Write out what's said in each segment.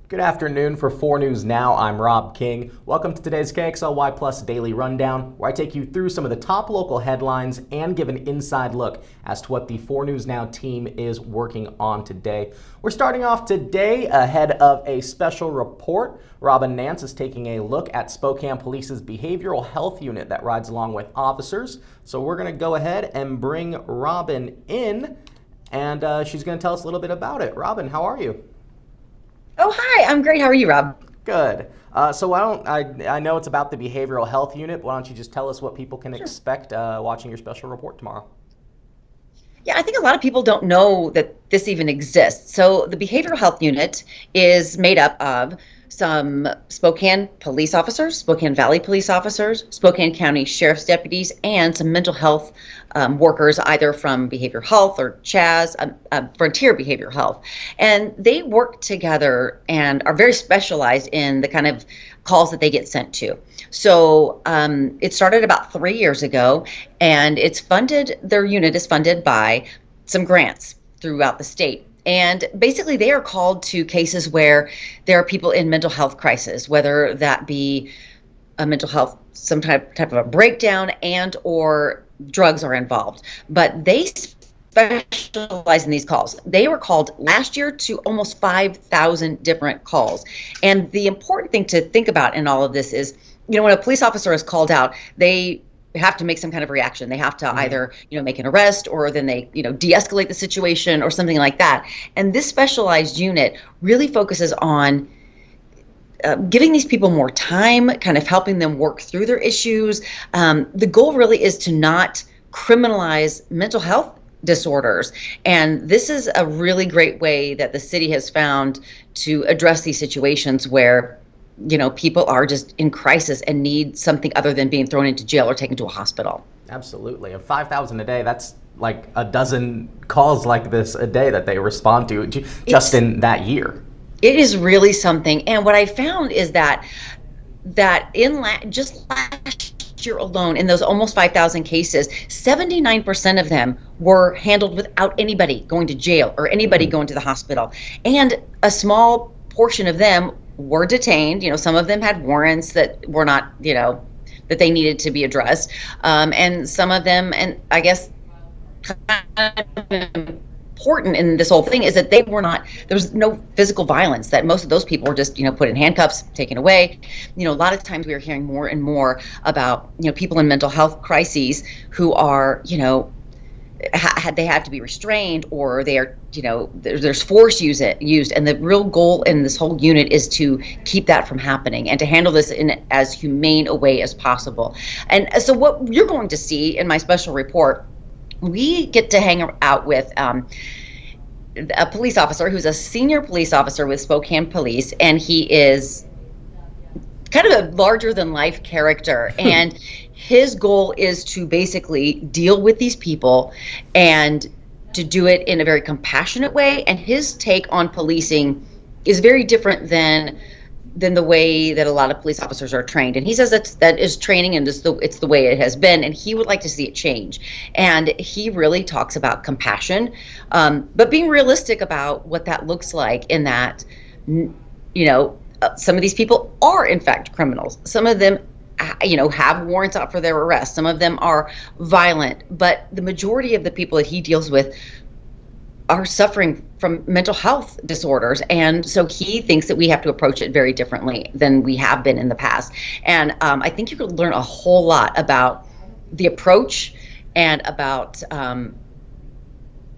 Good afternoon. For 4 News Now, I'm Rob King. Welcome to today's KXLY Plus Daily Rundown, where I take you through some of the top local headlines and give an inside look as to what the 4 News Now team is working on today. We're starting off today ahead of a special report. Robyn Nance is taking a look at Spokane Police's behavioral health unit that rides along with officers. So we're going to go ahead and bring Robyn in, and she's going to tell us a little bit about it. Robyn, how are you? Oh, hi. I'm great. How are you, Rob? Good. So I know it's about the behavioral health unit. Why don't you just tell us what people can expect watching your special report tomorrow? Yeah, I think a lot of people don't know that this even exists. So the behavioral health unit is made up of some Spokane police officers, Spokane Valley police officers, Spokane County sheriff's deputies, and some mental health workers, either from behavioral health or CHAZ, Frontier Behavioral Health. And they work together and are very specialized in the kind of calls that they get sent to. So it started about 3 years ago, and their unit is funded by some grants throughout the state. And basically, they are called to cases where there are people in mental health crisis, whether that be a mental health, some type of a breakdown, and or drugs are involved. But they specialize in these calls. They were called last year to almost 5,000 different calls. And the important thing to think about in all of this is, when a police officer is called out, they have to make some kind of reaction. They have to either, make an arrest, or then they, de-escalate the situation or something like that. And this specialized unit really focuses on giving these people more time, kind of helping them work through their issues. The goal really is to not criminalize mental health disorders. And this is a really great way that the city has found to address these situations where people are just in crisis and need something other than being thrown into jail or taken to a hospital. Absolutely. And 5,000 a day, that's like a dozen calls like this a day that they respond to just in that year. It is really something. And what I found is that just last year alone, in those almost 5,000 cases, 79% of them were handled without anybody going to jail or anybody going to the hospital. And a small portion of them were detained. Some of them had warrants that were not, that they needed to be addressed. And some of them, and I guess kind of important in this whole thing, is that there was no physical violence, that most of those people were just, put in handcuffs, taken away. A lot of times we are hearing more and more about, people in mental health crises who are, they have to be restrained, or they are, there's force used. And the real goal in this whole unit is to keep that from happening and to handle this in as humane a way as possible. And so what you're going to see in my special report, we get to hang out with a police officer who's a senior police officer with Spokane Police, and he is kind of a larger than life character. And his goal is to basically deal with these people and to do it in a very compassionate way. And his take on policing is very different than the way that a lot of police officers are trained. And he says that is training, and it's the way it has been, and he would like to see it change. And he really talks about compassion, but being realistic about what that looks like, in that, some of these people are in fact criminals. Some of them have warrants out for their arrest. Some of them are violent, but the majority of the people that he deals with are suffering from mental health disorders. And so he thinks that we have to approach it very differently than we have been in the past. And I think you could learn a whole lot about the approach and about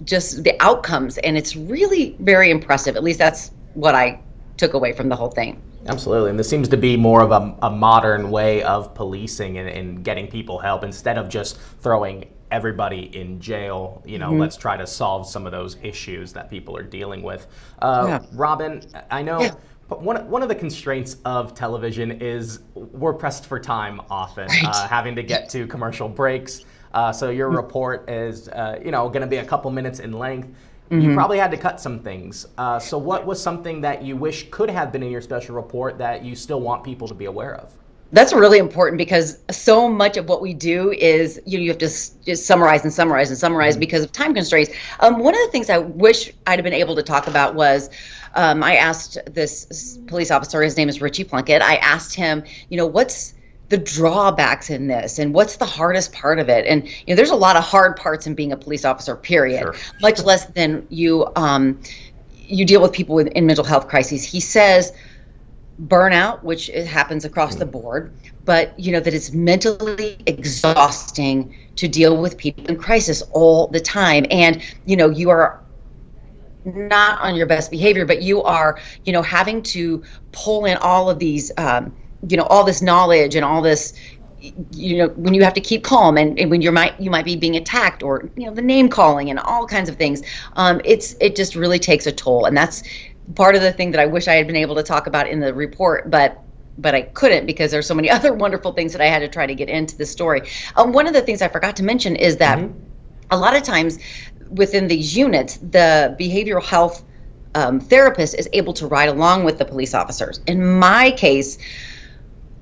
just the outcomes. And it's really very impressive. At least that's what I took away from the whole thing. Absolutely. And this seems to be more of a modern way of policing and getting people help, instead of just throwing everybody in jail. Let's try to solve some of those issues that people are dealing with. Robyn, I know one of the constraints of television is we're pressed for time often, having to get to commercial breaks. So your report is, going to be a couple minutes in length. You probably had to cut some things. So what was something that you wish could have been in your special report that you still want people to be aware of? That's really important because so much of what we do is you have to just summarize and summarize and summarize because of time constraints. One of the things I wish I'd have been able to talk about was I asked this police officer, his name is Richie Plunkett. I asked him, what's the drawbacks in this and what's the hardest part of it? And there's a lot of hard parts in being a police officer, period. Sure. Much less than you deal with people in mental health crises. He says burnout, which it happens across the board, but that it's mentally exhausting to deal with people in crisis all the time. And you are not on your best behavior, but you are having to pull in all of these all this knowledge and all this when you have to keep calm and when you might be being attacked or the name calling and all kinds of things. It just really takes a toll, and that's part of the thing that I wish I had been able to talk about in the report, but I couldn't because there's so many other wonderful things that I had to try to get into the story. One of the things I forgot to mention is that a lot of times within these units, the behavioral health therapist is able to ride along with the police officers. In my case,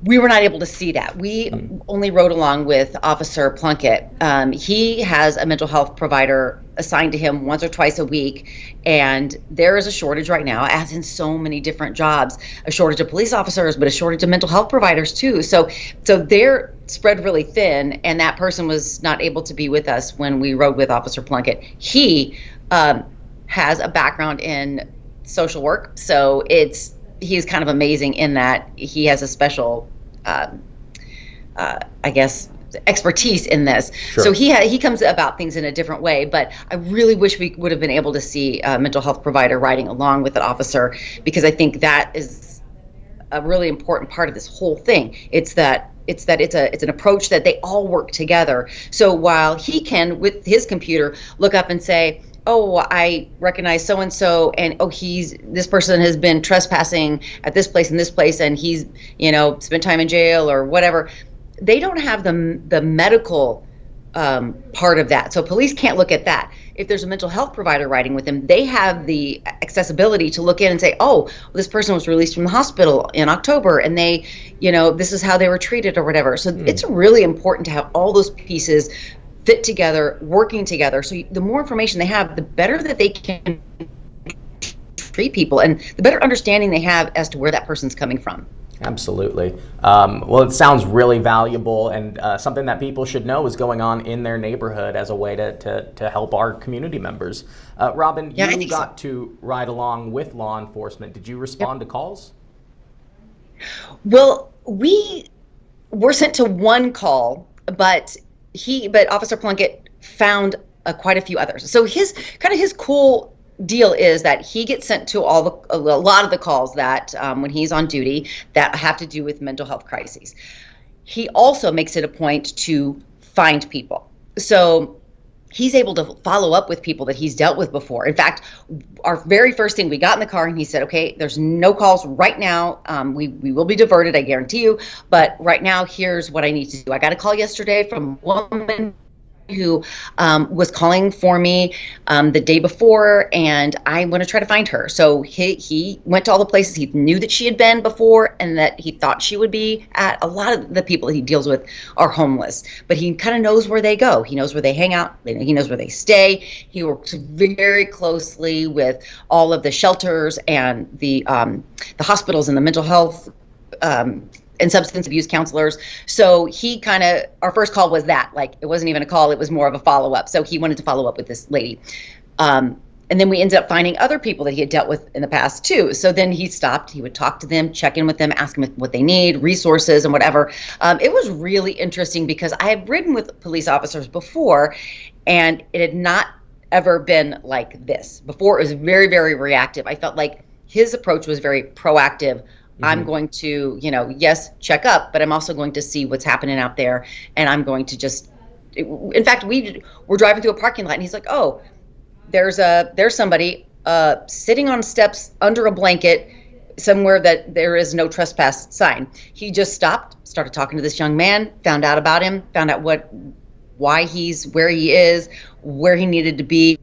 we were not able to see that. We only rode along with Officer Plunkett. He has a mental health provider assigned to him once or twice a week, and there is a shortage right now, as in so many different jobs, a shortage of police officers, but a shortage of mental health providers too. So they're spread really thin, and that person was not able to be with us when we rode with Officer Plunkett. He has a background in social work, so he's kind of amazing in that he has a special, I guess, expertise in this. Sure. So he comes about things in a different way, but I really wish we would have been able to see a mental health provider riding along with an officer, because I think that is a really important part of this whole thing. It's an approach that they all work together. So while he can, with his computer, look up and say, oh, I recognize so-and-so, and this person has been trespassing at this place and this place, and he's, spent time in jail or whatever. They don't have the medical part of that. So police can't look at that. If there's a mental health provider riding with them, they have the accessibility to look in and say, oh, this person was released from the hospital in October, and they, this is how they were treated or whatever. So it's really important to have all those pieces fit together, working together. So the more information they have, the better that they can treat people and the better understanding they have as to where that person's coming from. Absolutely. Well, it sounds really valuable and something that people should know is going on in their neighborhood as a way to help our community members. Robyn, you got to ride along with law enforcement. Did you respond to calls? Well, we were sent to one call, but Officer Plunkett found quite a few others. So his cool deal is that he gets sent to a lot of the calls that when he's on duty that have to do with mental health crises. He also makes it a point to find people. So he's able to follow up with people that he's dealt with before. In fact, our very first thing, we got in the car and he said, okay, there's no calls right now. We will be diverted, I guarantee you. But right now, here's what I need to do. I got a call yesterday from a woman who was calling for me the day before, and I want to try to find her. So he went to all the places he knew that she had been before and that he thought she would be at. A lot of the people he deals with are homeless, but he kind of knows where they go. He knows where they hang out. He knows where they stay. He works very closely with all of the shelters and the hospitals and the mental health and substance abuse counselors. So our first call was that, it wasn't even a call, it was more of a follow-up. So he wanted to follow up with this lady. And then we ended up finding other people that he had dealt with in the past too. So then he stopped, he would talk to them, check in with them, ask them what they need, resources and whatever. It was really interesting because I had ridden with police officers before and it had not ever been like this. Before it was very, very reactive. I felt like his approach was very proactive. I'm going to, yes, check up, but I'm also going to see what's happening out there. And I'm going to in fact, we're driving through a parking lot and he's like, oh, there's somebody sitting on steps under a blanket somewhere that there is no trespass sign. He just stopped, started talking to this young man, found out about him, found out why he's where he is, where he needed to be.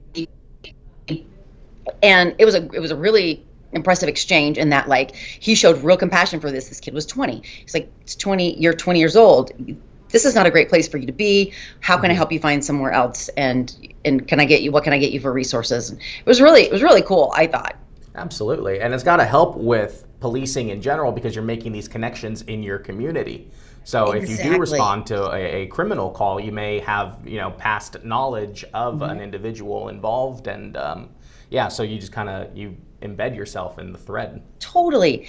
And it was a really impressive exchange in that, like, he showed real compassion for this. This kid was 20. He's like, it's 20, you're 20 years old. This is not a great place for you to be. How can I help you find somewhere else? And what can I get you for resources? And it was really cool, I thought. Absolutely. And it's got to help with policing in general because you're making these connections in your community. So if you do respond to a criminal call, you may have, past knowledge of an individual involved. And so you just you embed yourself in the thread. Totally.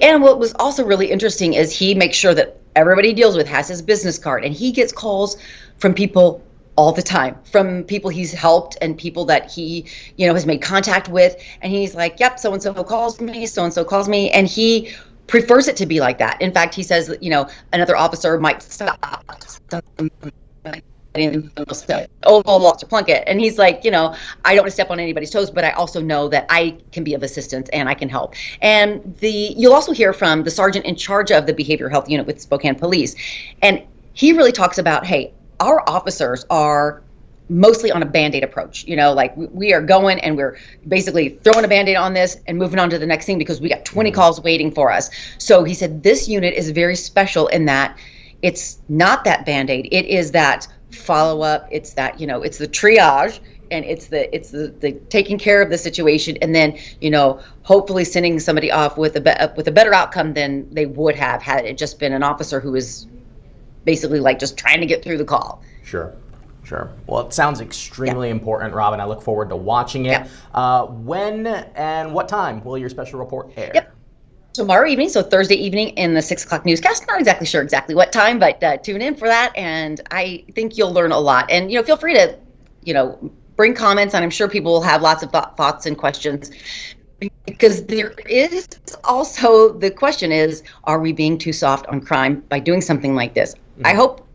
And what was also really interesting is he makes sure that everybody he deals with has his business card, and he gets calls from people all the time, from people he's helped and people that he, has made contact with. And he's like, yep, so-and-so calls me, so-and-so calls me. And he prefers it to be like that. In fact, he says, another officer might stop. Walter Plunkett. And he's like, I don't want to step on anybody's toes, but I also know that I can be of assistance and I can help. And you'll also hear from the sergeant in charge of the behavioral health unit with Spokane Police. And he really talks about, hey, our officers are mostly on a Band-Aid approach. Like we are going and we're basically throwing a Band-Aid on this and moving on to the next thing because we got 20 calls waiting for us. So he said this unit is very special in that it's not that Band-Aid. It is that follow-up. It's that, it's the triage, and it's the taking care of the situation, and then, hopefully sending somebody off with a better outcome than they would have had it just been an officer who is basically like just trying to get through the call. Sure. Well, it sounds extremely important, Robyn. I look forward to watching it. When and what time will your special report air? Yep. Tomorrow evening, so Thursday evening in the 6 o'clock newscast. Not exactly sure what time, but tune in for that, and I think you'll learn a lot. And, feel free to, bring comments, and I'm sure people will have lots of thoughts and questions, because there is also the question is, are we being too soft on crime by doing something like this? I hope,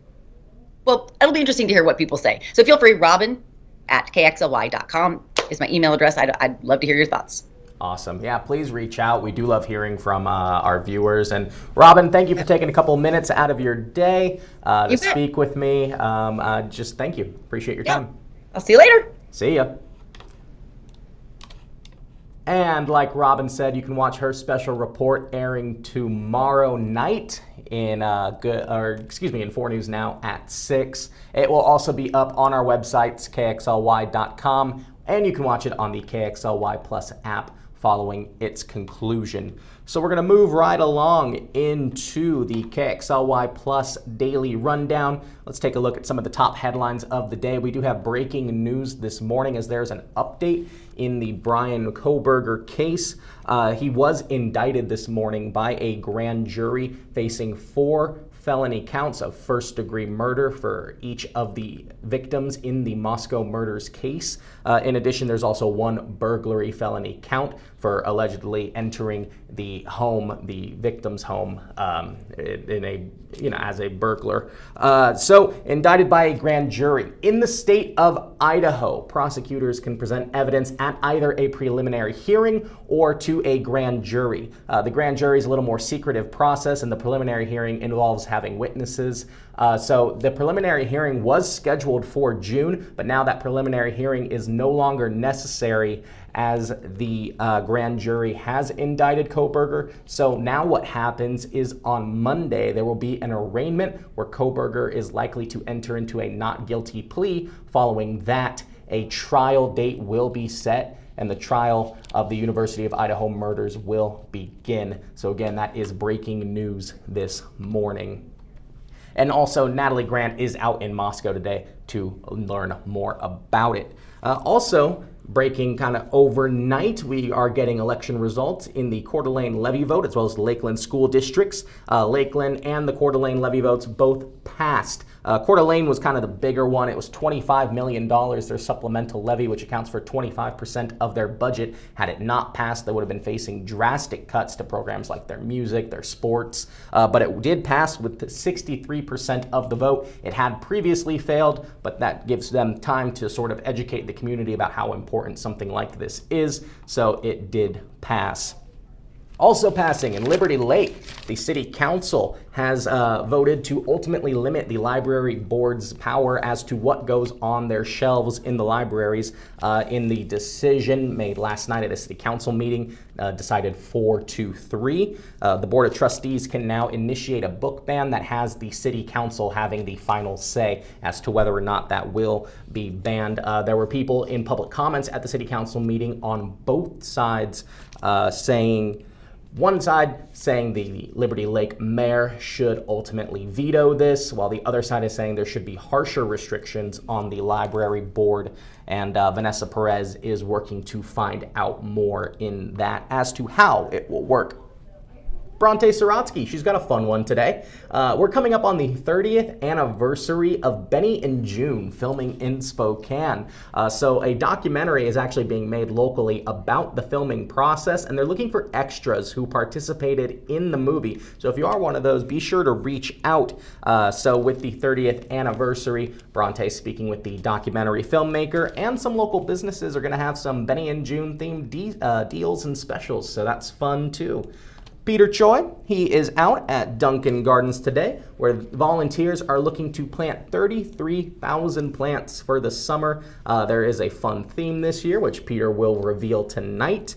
it'll be interesting to hear what people say. So feel free, Robyn@KXLY.com is my email address. I'd love to hear your thoughts. Awesome. Yeah, please reach out. We do love hearing from our viewers. And Robyn, thank you for taking a couple minutes out of your day to speak with me. Just thank you. Appreciate your time. I'll see you later. See ya. And like Robyn said, you can watch her special report airing tomorrow night in 4 News Now at 6. It will also be up on our websites, KXLY.com, and you can watch it on the KXLY Plus app following its conclusion. So we're going to move right along into the KXLY Plus Daily Rundown. Let's take a look at some of the top headlines of the day. We do have breaking news this morning as there's an update in the Bryan Kohberger case. He was indicted this morning by a grand jury facing 4 felony counts of first-degree murder for each of the victims in the Moscow murders case. In addition, there's also 1 burglary felony count for allegedly entering the home, the victim's home, as a burglar. So, indicted by a grand jury. In the state of Idaho, prosecutors can present evidence at either a preliminary hearing or to a grand jury. The grand jury is a little more secretive process, and the preliminary hearing involves having witnesses. So the preliminary hearing was scheduled for June, but now that preliminary hearing is no longer necessary as the grand jury has indicted Kohberger. So now what happens is on Monday, there will be an arraignment where Kohberger is likely to enter into a not guilty plea. Following that, a trial date will be set, and the trial of the University of Idaho murders will begin. So again, that is breaking news this morning. And also, Natalie Grant is out in Moscow today to learn more about it. Also, breaking kind of overnight, we are getting election results in the Coeur d'Alene levy vote as well as the Lakeland school districts. Lakeland and the Coeur d'Alene levy votes both passed. Coeur d'Alene was kind of the bigger one. It was $25 million, their supplemental levy, which accounts for 25% of their budget. Had it not passed, they would have been facing drastic cuts to programs like their music, their sports. But it did pass with 63% of the vote. It had previously failed, but that gives them time to sort of educate the community about how important something like this is. So it did pass. Also passing in Liberty Lake, the city council has voted to ultimately limit the library board's power as to what goes on their shelves in the libraries. In the decision made last night at a city council meeting, decided 4-3. The board of trustees can now initiate a book ban that has the city council having the final say as to whether or not that will be banned. There were people in public comments at the city council meeting on both sides saying, one side saying the Liberty Lake mayor should ultimately veto this, while the other side is saying there should be harsher restrictions on the library board. And Vanessa Perez is working to find out more in that as to how it will work. Bronte Sorotsky, she's got a fun one today. We're coming up on the 30th anniversary of Benny and June filming in Spokane. So a documentary is actually being made locally about the filming process, and they're looking for extras who participated in the movie. So if you are one of those, be sure to reach out. So with the 30th anniversary, Bronte speaking with the documentary filmmaker, and some local businesses are going to have some Benny and June themed deals and specials, so that's fun too. Peter Choi, he is out at Duncan Gardens today, where volunteers are looking to plant 33,000 plants for the summer. There is a fun theme this year, which Peter will reveal tonight.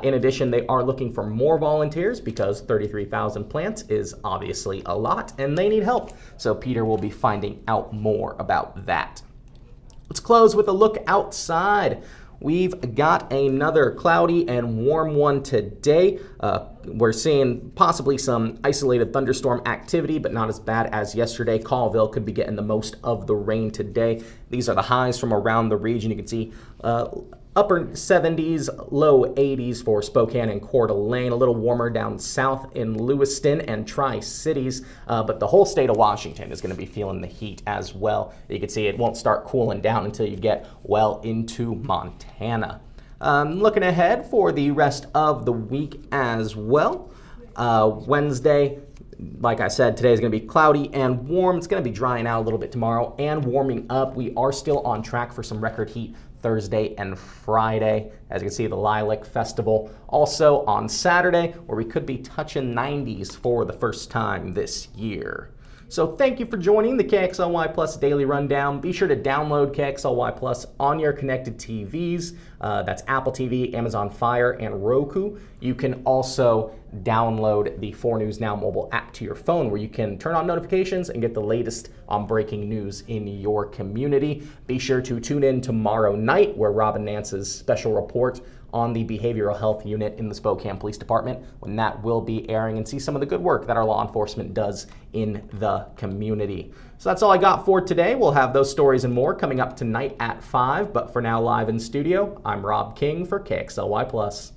In addition, they are looking for more volunteers because 33,000 plants is obviously a lot, and they need help. So Peter will be finding out more about that. Let's close with a look outside. We've got another cloudy and warm one today. We're seeing possibly some isolated thunderstorm activity, but not as bad as yesterday. Colville could be getting the most of the rain today. These are the highs from around the region. You can see upper 70s, low 80s for Spokane and Coeur d'Alene, a little warmer down south in Lewiston and Tri-Cities, but the whole state of Washington is going to be feeling the heat as well. You can see it won't start cooling down until you get well into Montana. Looking ahead for the rest of the week as well. Wednesday, like I said, today is going to be cloudy and warm. It's going to be drying out a little bit tomorrow and warming up. We are still on track for some record heat Thursday and Friday. As you can see, the Lilac Festival also on Saturday, where we could be touching 90s for the first time this year. So thank you for joining the KXLY Plus Daily Rundown. Be sure to download KXLY Plus on your connected TVs. That's Apple TV, Amazon Fire, and Roku. You can also download the 4 News Now mobile app to your phone, where you can turn on notifications and get the latest on breaking news in your community. Be sure to tune in tomorrow night, where Robyn Nance's special report on the behavioral health unit in the Spokane Police Department, when that will be airing, and see some of the good work that our law enforcement does in the community. So that's all I got for today. We'll have those stories and more coming up tonight at 5, but for now, live in studio, I'm Rob King for KXLY Plus.